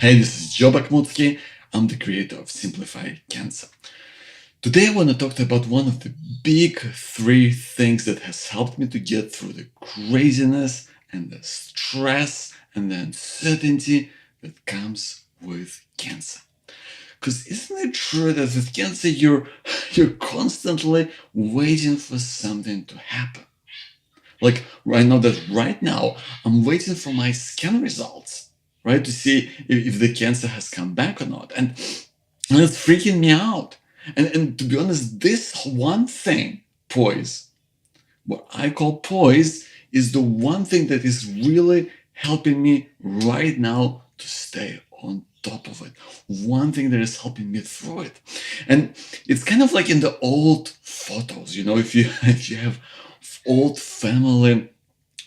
Hey, this is Joe Bakhmutsky. I'm the creator of Simplify Cancer. Today I want to talk about one of the big three things that has helped me to get through the craziness and the stress and the uncertainty that comes with cancer. Because isn't it true that with cancer you're constantly waiting for something to happen? Like I know that right now I'm waiting for my scan results, right, to see if the cancer has come back or not, and it's freaking me out. And to be honest, this one thing, poise, what I call poise, is the one thing that is really helping me right now to stay on top of it. One thing that is helping me through it. And it's kind of like in the old photos, if you if you have old family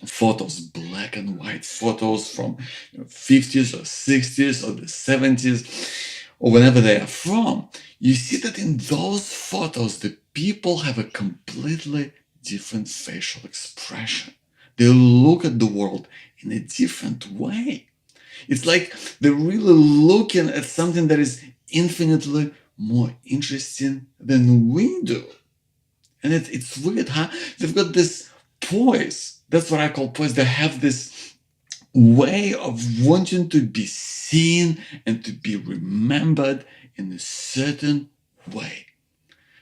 photos, black and white photos from 50s or 60s or the 70s or whenever they are from, you see that in those photos the people have a completely different facial expression. They look at the world in a different way. It's like they're really looking at something that is infinitely more interesting than we do. And it's weird, huh? They've got this poise. That's what I call poise. They have this way of wanting to be seen and to be remembered in a certain way.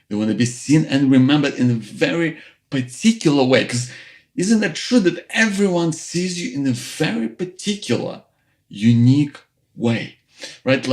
They want to be seen and remembered in a very particular way. Because isn't it true that everyone sees you in a very particular, unique way, right?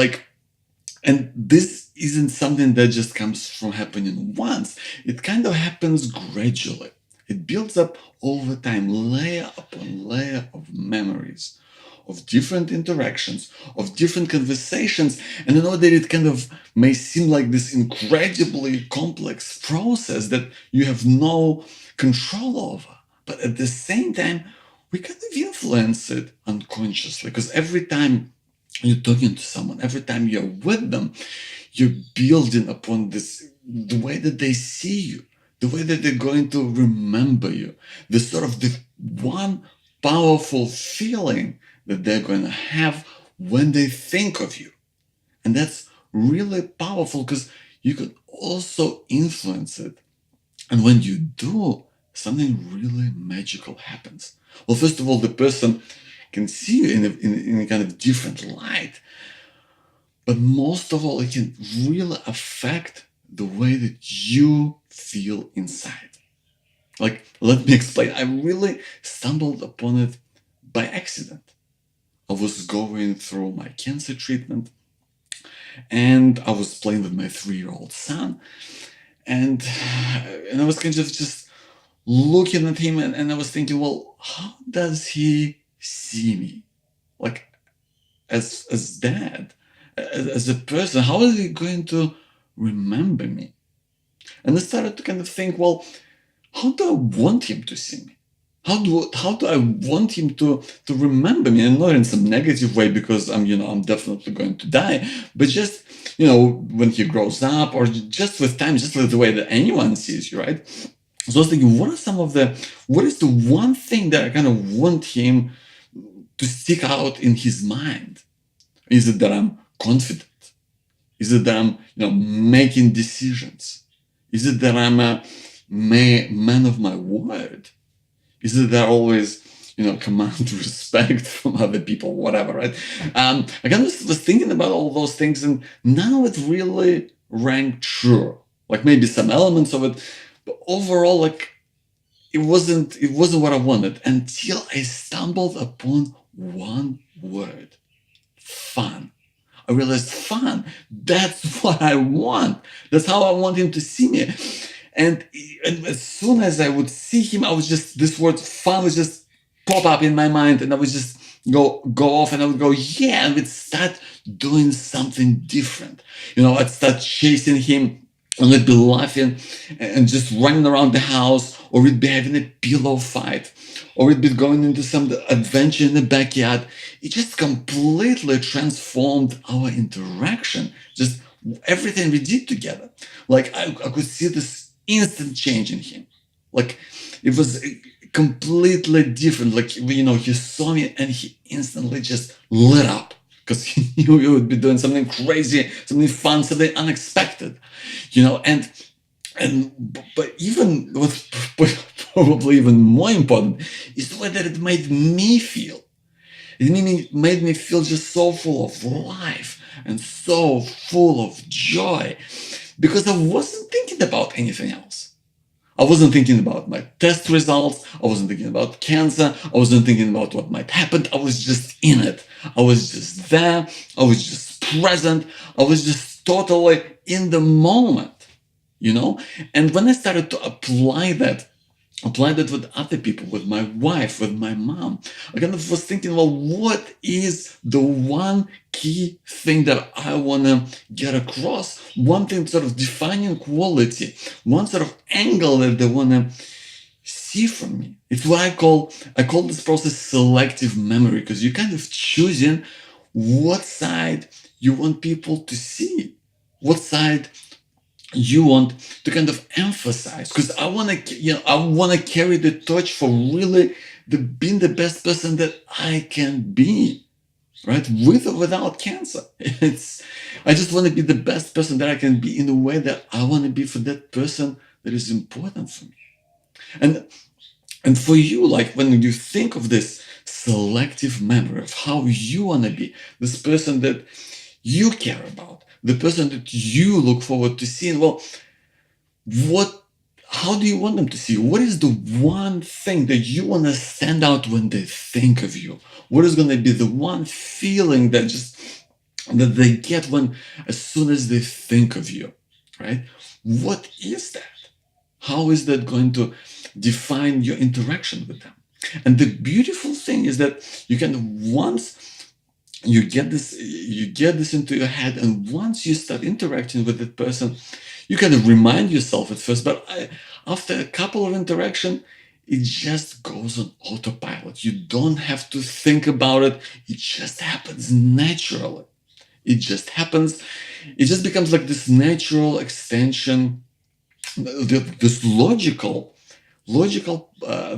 And this isn't something that just comes from happening once. It kind of happens gradually. It builds up over time, layer upon layer of memories, of different interactions, of different conversations. And I know that it kind of may seem like this incredibly complex process that you have no control over. But at the same time, we kind of influence it unconsciously, because every time you're talking to someone, every time you're with them, you're building upon the way that they see you, the way that they're going to remember you, the one powerful feeling that they're going to have when they think of you. And that's really powerful because you can also influence it. And when you do, something really magical happens. Well, first of all, the person can see you in a kind of different light. But most of all, it can really affect the way that you feel inside. Like, let me explain. I really stumbled upon it by accident. I was going through my cancer treatment and I was playing with my 3-year-old son. And I was kind of just looking at him and I was thinking, well, how does he see me? Like, as dad, as a person, how is he going to remember me? And I started to kind of think, well, how do I want him to see me? How do I want him to remember me? And not in some negative way, because I'm definitely going to die, but just, when he grows up, or just with time, just with the way that anyone sees you, right? So I was thinking, what is the one thing that I kind of want him to stick out in his mind? Is it that I'm confident? Is it that I'm, making decisions? Is it that I'm a man of my word? Is it that I always, command respect from other people, whatever, right? I kind of was thinking about all those things, and none of it really rang true. Like maybe some elements of it, but overall, like it wasn't what I wanted until I stumbled upon one word: fun. I realized fun. That's what I want. That's how I want him to see me. And as soon as I would see him, this word fun would just pop up in my mind, and I would just go off, and I would go, yeah, and we'd start doing something different. I'd start chasing him, and we'd be laughing and just running around the house, or we'd be having a pillow fight, or we'd be going into some adventure in the backyard. It just completely transformed our interaction, just everything we did together. Like I could see this instant change in him. Like it was completely different. Like, he saw me and he instantly just lit up. because he knew you would be doing something crazy, something fun, something unexpected, you know. But even what's probably even more important is the way that it made me feel. It made me feel just so full of life and so full of joy because I wasn't thinking about anything else. I wasn't thinking about my test results. I wasn't thinking about cancer. I wasn't thinking about what might happen. I was just in it. I was just there. I was just present. I was just totally in the moment, you know? And when I started to apply that with other people, with my wife, with my mom, I kind of was thinking, well, what is the one key thing that I want to get across? One thing, sort of defining quality, one sort of angle that they want to see from me. It's what I call this process selective memory, because you're kind of choosing what side you want people to see, what side you want to kind of emphasize, because I want to carry the torch for really being the best person that I can be, right, with or without cancer. I just want to be the best person that I can be in the way that I want to be for that person that is important for me. And and for you, like when you think of this selective memory of how you want to be, this person that you care about, the person that you look forward to seeing, well, what how do you want them to see you? What is the one thing that you want to stand out when they think of you? What is going to be the one feeling that they get when as soon as they think of you, right? What is that? How is that going to define your interaction with them? And the beautiful thing is that you can, once you get this into your head, and once you start interacting with that person, you kind of remind yourself at first, but after a couple of interaction, it just goes on autopilot. You don't have to think about it. It just happens naturally. It just happens. It just becomes like this natural extension, this the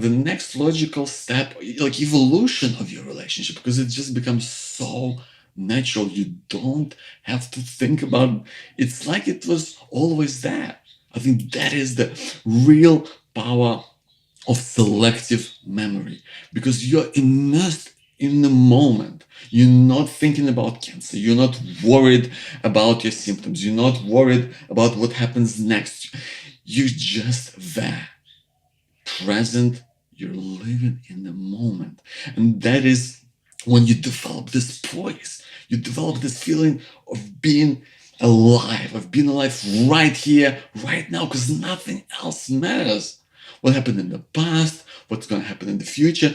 next logical step, like evolution of your relationship, because it just becomes so natural. You don't have to think about it. It's like it was always there. I think that is the real power of selective memory, because you're immersed in the moment. You're not thinking about cancer. You're not worried about your symptoms. You're not worried about what happens next. You're just there, present. You're living in the moment. And that is when you develop this poise. You develop this feeling of being alive right here, right now, because nothing else matters. What happened in the past, what's going to happen in the future,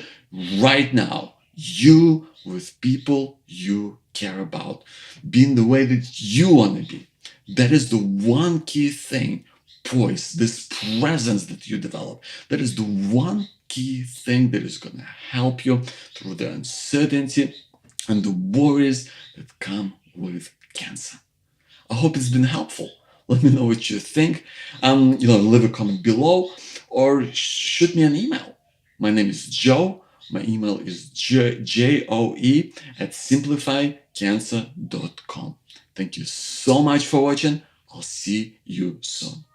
right now. You with people you care about, being the way that you want to be. That is the one key thing, poise, this presence that you develop. That is the one key thing that is going to help you through the uncertainty and the worries that come with cancer. I hope it's been helpful. Let me know what you think. Leave a comment below or shoot me an email. My name is Joe. My email is joe@simplifycancer.com. Thank you so much for watching. I'll see you soon.